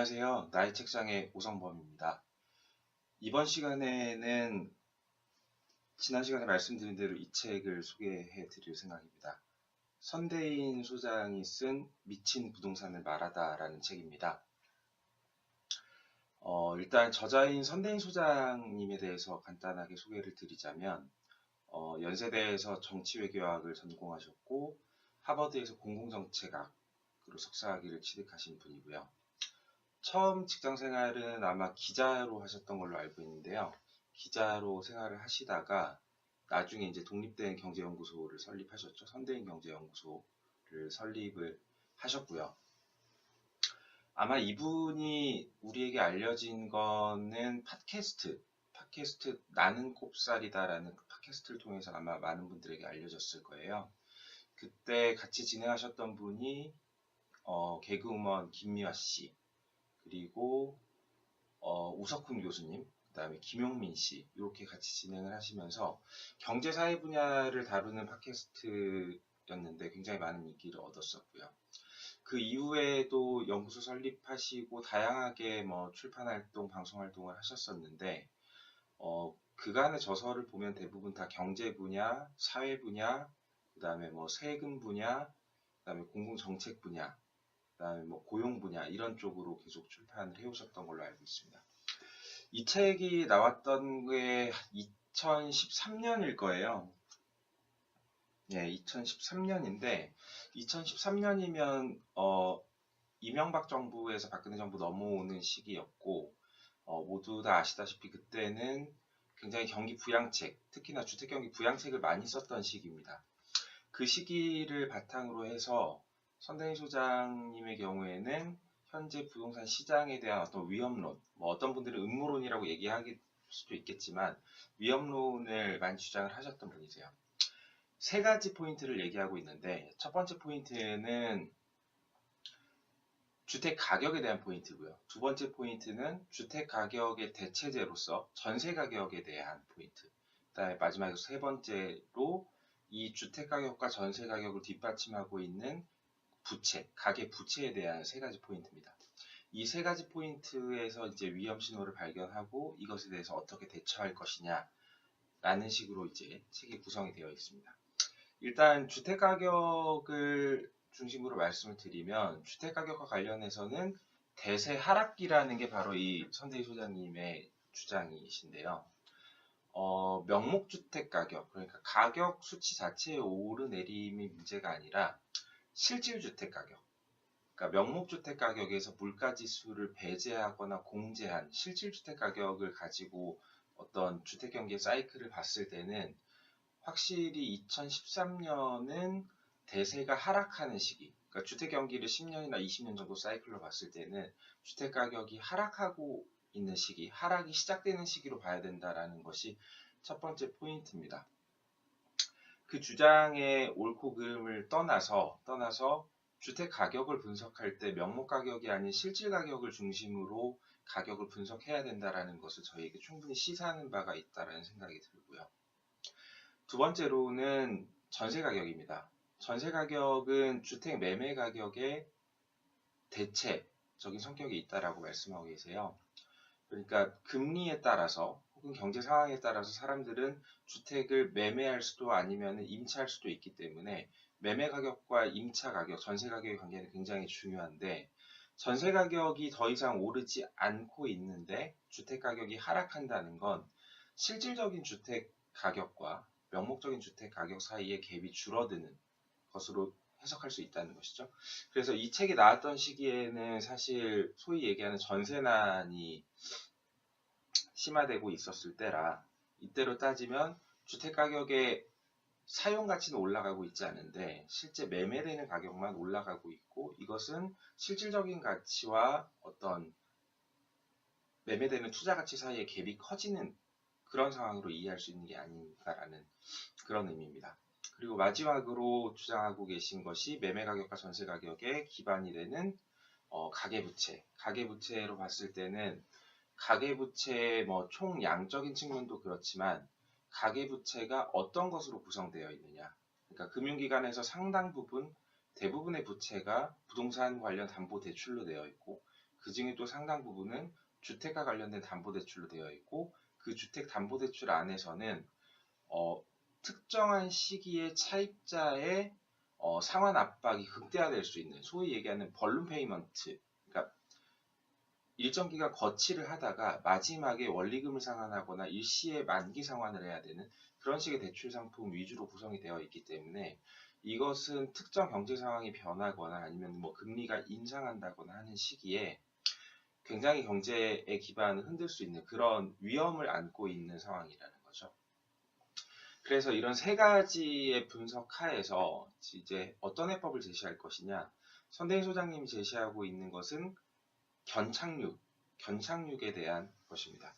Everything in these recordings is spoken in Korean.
안녕하세요. 나의 책상의 오성범입니다. 이번 시간에는 지난 시간에 말씀드린 대로 이 책을 소개해 드릴 생각입니다. 선대인 소장이 쓴 미친 부동산을 말하다라는 책입니다. 일단 저자인 선대인 소장님에 대해서 간단하게 소개를 드리자면 연세대에서 정치외교학을 전공하셨고 하버드에서 공공정책학으로 석사학위를 취득하신 분이고요. 처음 직장 생활은 아마 기자로 하셨던 걸로 알고 있는데요. 기자로 생활을 하시다가 나중에 이제 독립된 경제연구소를 설립하셨죠. 선대인 경제연구소를 설립을 하셨고요. 아마 이분이 우리에게 알려진 거는 팟캐스트 나는 꼽살이다라는 팟캐스트를 통해서 아마 많은 분들에게 알려졌을 거예요. 그때 같이 진행하셨던 분이 개그우먼 김미화 씨, 그리고 우석훈 교수님, 그다음에 김용민 씨 이렇게 같이 진행을 하시면서 경제 사회 분야를 다루는 팟캐스트였는데 굉장히 많은 인기를 얻었었고요. 그 이후에도 연구소 설립하시고 다양하게 뭐 출판 활동, 방송 활동을 하셨었는데 그간의 저서를 보면 대부분 다 경제 분야, 사회 분야, 그다음에 뭐 세금 분야, 그다음에 공공 정책 분야, 그다음에 뭐 고용 분야 이런 쪽으로 계속 출판을 해오셨던 걸로 알고 있습니다. 이 책이 나왔던 게 2013년일 거예요. 네, 2013년인데 2013년이면 이명박 정부에서 박근혜 정부 넘어오는 시기였고 모두 다 아시다시피 그때는 굉장히 경기 부양책, 특히나 주택 경기 부양책을 많이 썼던 시기입니다. 그 시기를 바탕으로 해서 선대인 소장님의 경우에는 현재 부동산 시장에 대한 어떤 위험론, 뭐 어떤 분들은 음모론이라고 얘기할 수도 있겠지만 위험론을 많이 주장을 하셨던 분이세요. 세 가지 포인트를 얘기하고 있는데 첫 번째 포인트는 주택 가격에 대한 포인트고요. 두 번째 포인트는 주택 가격의 대체제로서 전세 가격에 대한 포인트. 그다음에 마지막으로 세 번째로 이 주택 가격과 전세 가격을 뒷받침하고 있는 부채, 가계 부채에 대한 세 가지 포인트입니다. 이 세 가지 포인트에서 이제 위험 신호를 발견하고 이것에 대해서 어떻게 대처할 것이냐라는 식으로 이제 책이 구성이 되어 있습니다. 일단 주택 가격을 중심으로 말씀을 드리면 주택 가격과 관련해서는 대세 하락기라는 게 바로 이 선대희 소장님의 주장이신데요. 명목주택 가격, 그러니까 가격 수치 자체의 오르내림이 문제가 아니라 실질주택 가격, 그러니까 명목주택 가격에서 물가지수를 배제하거나 공제한 실질주택 가격을 가지고 어떤 주택 경기의 사이클을 봤을 때는 확실히 2013년은 대세가 하락하는 시기, 그러니까 주택 경기를 10년이나 20년 정도 사이클로 봤을 때는 주택 가격이 하락하고 있는 시기, 하락이 시작되는 시기로 봐야 된다라는 것이 첫 번째 포인트입니다. 그 주장의 옳고 그름을 떠나서 주택 가격을 분석할 때 명목 가격이 아닌 실질 가격을 중심으로 가격을 분석해야 된다라는 것을 저희에게 충분히 시사하는 바가 있다라는 생각이 들고요. 두 번째로는 전세 가격입니다. 전세 가격은 주택 매매 가격의 대체적인 성격이 있다라고 말씀하고 계세요. 그러니까 금리에 따라서 혹은 경제 상황에 따라서 사람들은 주택을 매매할 수도 아니면 임차할 수도 있기 때문에 매매 가격과 임차 가격, 전세 가격의 관계는 굉장히 중요한데 전세 가격이 더 이상 오르지 않고 있는데 주택 가격이 하락한다는 건 실질적인 주택 가격과 명목적인 주택 가격 사이의 갭이 줄어드는 것으로 해석할 수 있다는 것이죠. 그래서 이 책이 나왔던 시기에는 사실 소위 얘기하는 전세난이 심화되고 있었을 때라 이때로 따지면 주택 가격의 사용 가치는 올라가고 있지 않은데 실제 매매되는 가격만 올라가고 있고 이것은 실질적인 가치와 어떤 매매되는 투자 가치 사이의 갭이 커지는 그런 상황으로 이해할 수 있는 게 아닌가라는 그런 의미입니다. 그리고 마지막으로 주장하고 계신 것이 매매 가격과 전세 가격의 기반이 되는 가계부채. 가계부채로 봤을 때는 가계부채의 뭐 총량적인 측면도 그렇지만 가계부채가 어떤 것으로 구성되어 있느냐. 그러니까 금융기관에서 상당 부분, 대부분의 부채가 부동산 관련 담보대출로 되어 있고 그 중에 또 상당 부분은 주택과 관련된 담보대출로 되어 있고 그 주택담보대출 안에서는 특정한 시기에 차입자의 상환 압박이 극대화될 수 있는 소위 얘기하는 벌룬 페이먼트, 그러니까 일정 기간 거치를 하다가 마지막에 원리금을 상환하거나 일시에 만기 상환을 해야 되는 그런 식의 대출 상품 위주로 구성이 되어 있기 때문에 이것은 특정 경제 상황이 변하거나 아니면 뭐 금리가 인상한다거나 하는 시기에 굉장히 경제의 기반을 흔들 수 있는 그런 위험을 안고 있는 상황이라는 거죠. 그래서 이런 세 가지의 분석 하에서 이제 어떤 해법을 제시할 것이냐, 선대인 소장님이 제시하고 있는 것은 견착륙에 대한 것입니다.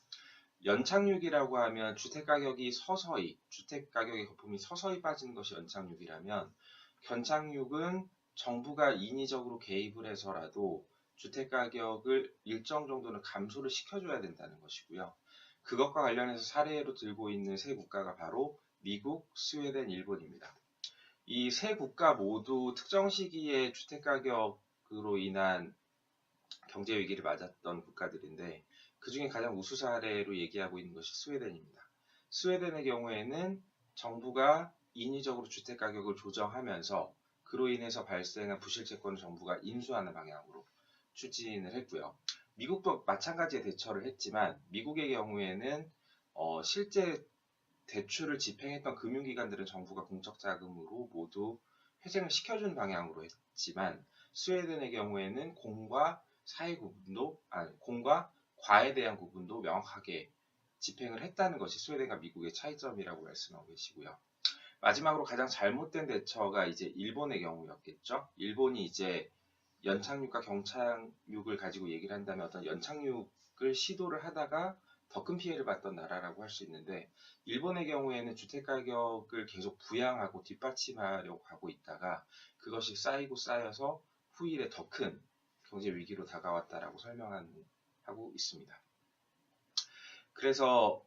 연착륙이라고 하면 주택가격의 거품이 서서히 빠지는 것이 연착륙이라면, 견착륙은 정부가 인위적으로 개입을 해서라도 주택가격을 일정 정도는 감소를 시켜줘야 된다는 것이고요. 그것과 관련해서 사례로 들고 있는 세 국가가 바로 미국, 스웨덴, 일본입니다. 이 세 국가 모두 특정 시기에 주택가격으로 인한 경제 위기를 맞았던 국가들인데 그 중에 가장 우수 사례로 얘기하고 있는 것이 스웨덴입니다. 스웨덴의 경우에는 정부가 인위적으로 주택가격을 조정하면서 그로 인해서 발생한 부실채권을 정부가 인수하는 방향으로 추진을 했고요. 미국도 마찬가지의 대처를 했지만 미국의 경우에는 실제 대출을 집행했던 금융기관들은 정부가 공적 자금으로 모두 회생을 시켜주는 방향으로 했지만 스웨덴의 경우에는 공과 과에 대한 구분도 명확하게 집행을 했다는 것이 스웨덴과 미국의 차이점이라고 말씀하고 계시고요. 마지막으로 가장 잘못된 대처가 이제 일본의 경우였겠죠. 일본이 이제 연착륙과 경착륙을 가지고 얘기를 한다면 어떤 연착륙을 시도를 하다가 더 큰 피해를 봤던 나라라고 할 수 있는데 일본의 경우에는 주택가격을 계속 부양하고 뒷받침하려고 하고 있다가 그것이 쌓여서 후일에 더 큰 경제 위기로 다가왔다라고 설명하고 있습니다. 그래서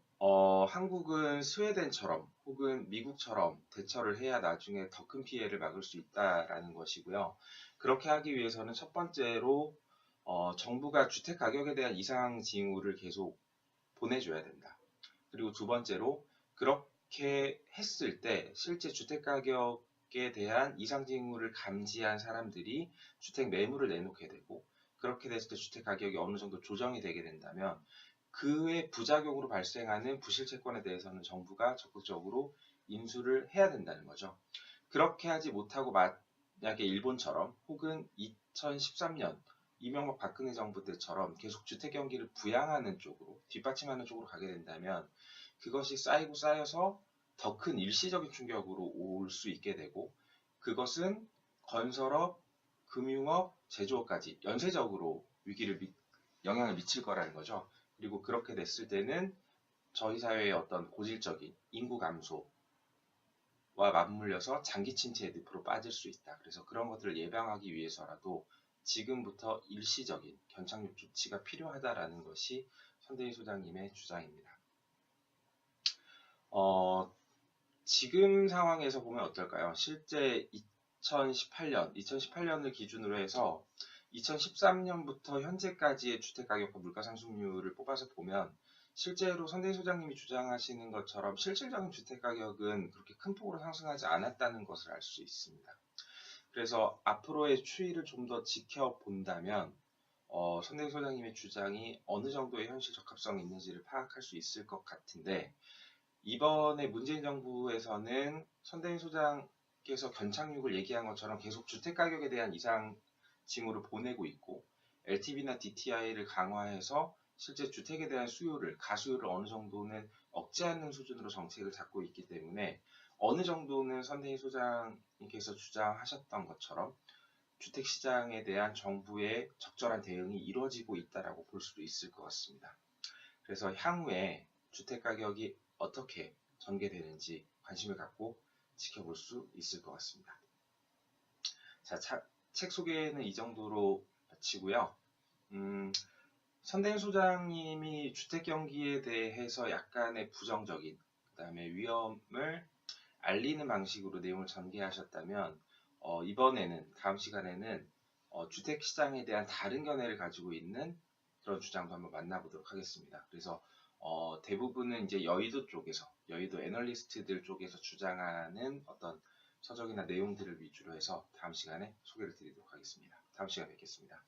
한국은 스웨덴처럼 혹은 미국처럼 대처를 해야 나중에 더 큰 피해를 막을 수 있다라는 것이고요. 그렇게 하기 위해서는 첫 번째로 정부가 주택 가격에 대한 이상 징후를 계속 보내줘야 된다. 그리고 두 번째로 그렇게 했을 때 실제 주택 가격에 대한 이상 징후를 감지한 사람들이 주택 매물을 내놓게 되고 그렇게 됐을 때 주택 가격이 어느 정도 조정이 되게 된다면 그의 부작용으로 발생하는 부실채권에 대해서는 정부가 적극적으로 인수를 해야 된다는 거죠. 그렇게 하지 못하고 만약에 일본처럼 혹은 2013년 이명박 박근혜 정부 때처럼 계속 주택 경기를 부양하는 쪽으로 뒷받침하는 쪽으로 가게 된다면 그것이 쌓여서 더 큰 일시적인 충격으로 올 수 있게 되고 그것은 건설업, 금융업, 제조업까지 연쇄적으로 영향을 미칠 거라는 거죠. 그리고 그렇게 됐을 때는 저희 사회의 어떤 고질적인 인구 감소와 맞물려서 장기 침체의 늪으로 빠질 수 있다. 그래서 그런 것들을 예방하기 위해서라도 지금부터 일시적인 견착륙 조치가 필요하다라는 것이 선대인 소장님의 주장입니다. 지금 상황에서 보면 어떨까요? 실제 2018년을 기준으로 해서 2013년부터 현재까지의 주택가격과 물가상승률을 뽑아서 보면 실제로 선대인 소장님이 주장하시는 것처럼 실질적인 주택가격은 그렇게 큰 폭으로 상승하지 않았다는 것을 알 수 있습니다. 그래서 앞으로의 추이를 좀 더 지켜본다면 선대인 소장님의 주장이 어느 정도의 현실 적합성이 있는지를 파악할 수 있을 것 같은데 이번에 문재인 정부에서는 선대인 소장께서 견착륙을 얘기한 것처럼 계속 주택가격에 대한 이상 징후를 보내고 있고 LTV나 DTI를 강화해서 실제 주택에 대한 가수요를 어느 정도는 억제하는 수준으로 정책을 잡고 있기 때문에 어느 정도는 선대인 소장님께서 주장하셨던 것처럼 주택시장에 대한 정부의 적절한 대응이 이루어지고 있다고 볼 수도 있을 것 같습니다. 그래서 향후에 주택가격이 어떻게 전개되는지 관심을 갖고 지켜볼 수 있을 것 같습니다. 자, 책 소개는 이 정도로 마치고요. 선대인 소장님이 주택 경기에 대해서 약간의 부정적인 그다음에 위험을 알리는 방식으로 내용을 전개하셨다면 이번에는 다음 시간에는 주택 시장에 대한 다른 견해를 가지고 있는 그런 주장도 한번 만나보도록 하겠습니다. 그래서 대부분은 이제 여의도 애널리스트들 쪽에서 주장하는 어떤 서적이나 내용들을 위주로 해서 다음 시간에 소개를 드리도록 하겠습니다. 다음 시간에 뵙겠습니다.